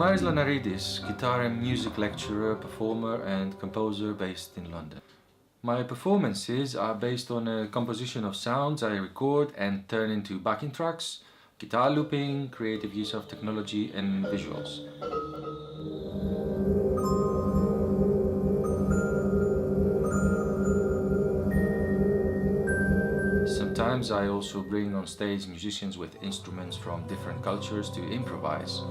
Aris Lanaridis, guitar and music lecturer, performer and composer based in London. My performances are based on a composition of sounds I record and turn into backing tracks, guitar looping, creative use of technology and visuals. Sometimes I also bring on stage musicians with instruments from different cultures to improvise.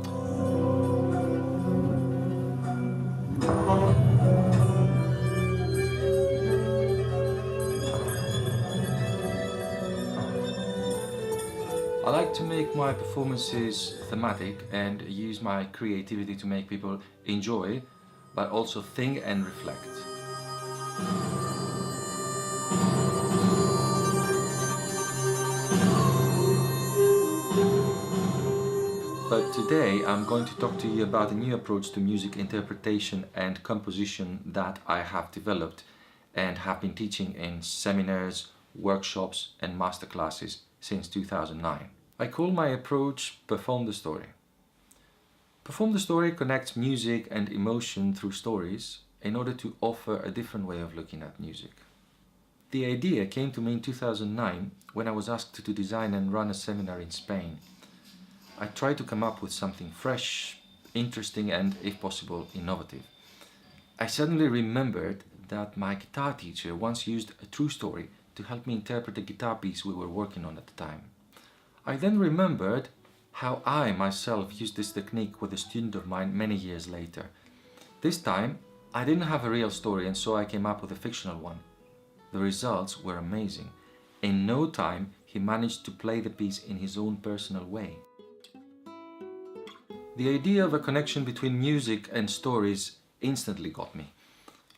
I like to make my performances thematic and use my creativity to make people enjoy, but also think and reflect. But today I'm going to talk to you about a new approach to music interpretation and composition that I have developed and have been teaching in seminars, workshops and masterclasses since 2009. I call my approach Perform the Story. Perform the Story connects music and emotion through stories in order to offer a different way of looking at music. The idea came to me in 2009 when I was asked to design and run a seminar in Spain. I tried to come up with something fresh, interesting and, if possible, innovative. I suddenly remembered that my guitar teacher once used a true story to help me interpret a guitar piece we were working on at the time. I then remembered how I myself used this technique with a student of mine many years later. This time, I didn't have a real story and so I came up with a fictional one. The results were amazing. In no time, he managed to play the piece in his own personal way. The idea of a connection between music and stories instantly got me.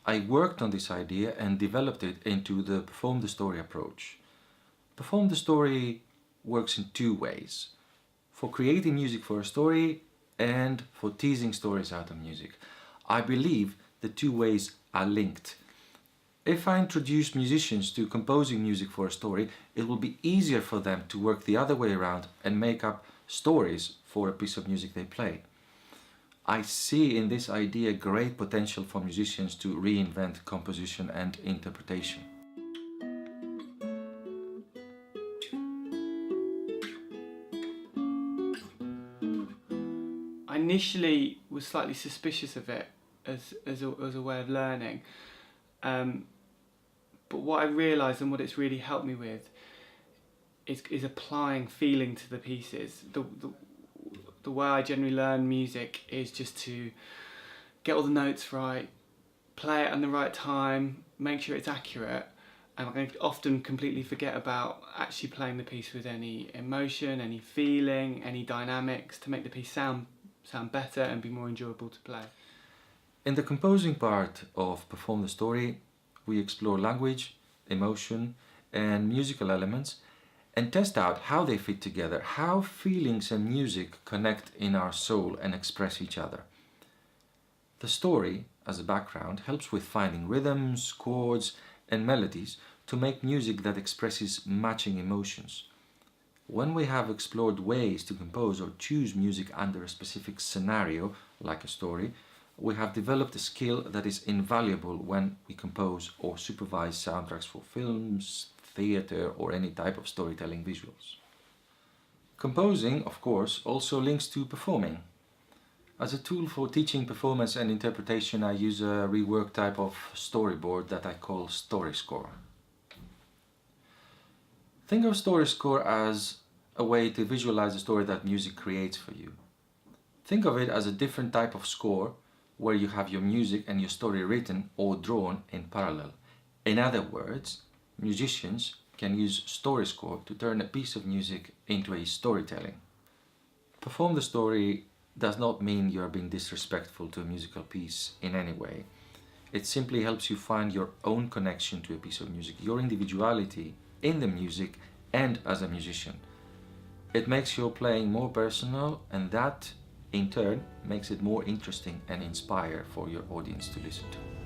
I worked on this idea and developed it into the Perform the Story approach. Perform the Story works in two ways: for creating music for a story and for teasing stories out of music. I believe the two ways are linked. If I introduce musicians to composing music for a story, it will be easier for them to work the other way around and make up stories for a piece of music they play. I see in this idea great potential for musicians to reinvent composition and interpretation. I initially was slightly suspicious of it as a way of learning, but what I realised and what it's really helped me with is applying feeling to the pieces. The way I generally learn music is just to get all the notes right, play it at the right time, make sure it's accurate, and I often completely forget about actually playing the piece with any emotion, any feeling, any dynamics to make the piece sound better and be more enjoyable to play. In the composing part of Perform the Story, we explore language, emotion, and musical elements and test out how they fit together, how feelings and music connect in our soul and express each other. The story, as a background, helps with finding rhythms, chords, and melodies to make music that expresses matching emotions. When we have explored ways to compose or choose music under a specific scenario, like a story, we have developed a skill that is invaluable when we compose or supervise soundtracks for films, theatre, or any type of storytelling visuals. Composing, of course, also links to performing. As a tool for teaching performance and interpretation, I use a reworked type of storyboard that I call Story Score. Think of Story Score as a way to visualize the story that music creates for you. Think of it as a different type of score where you have your music and your story written or drawn in parallel. In other words, musicians can use Story Score to turn a piece of music into a storytelling. Perform the Story does not mean you are being disrespectful to a musical piece in any way. It simply helps you find your own connection to a piece of music, your individuality in the music and as a musician. It makes your playing more personal, and that in turn makes it more interesting and inspire for your audience to listen to.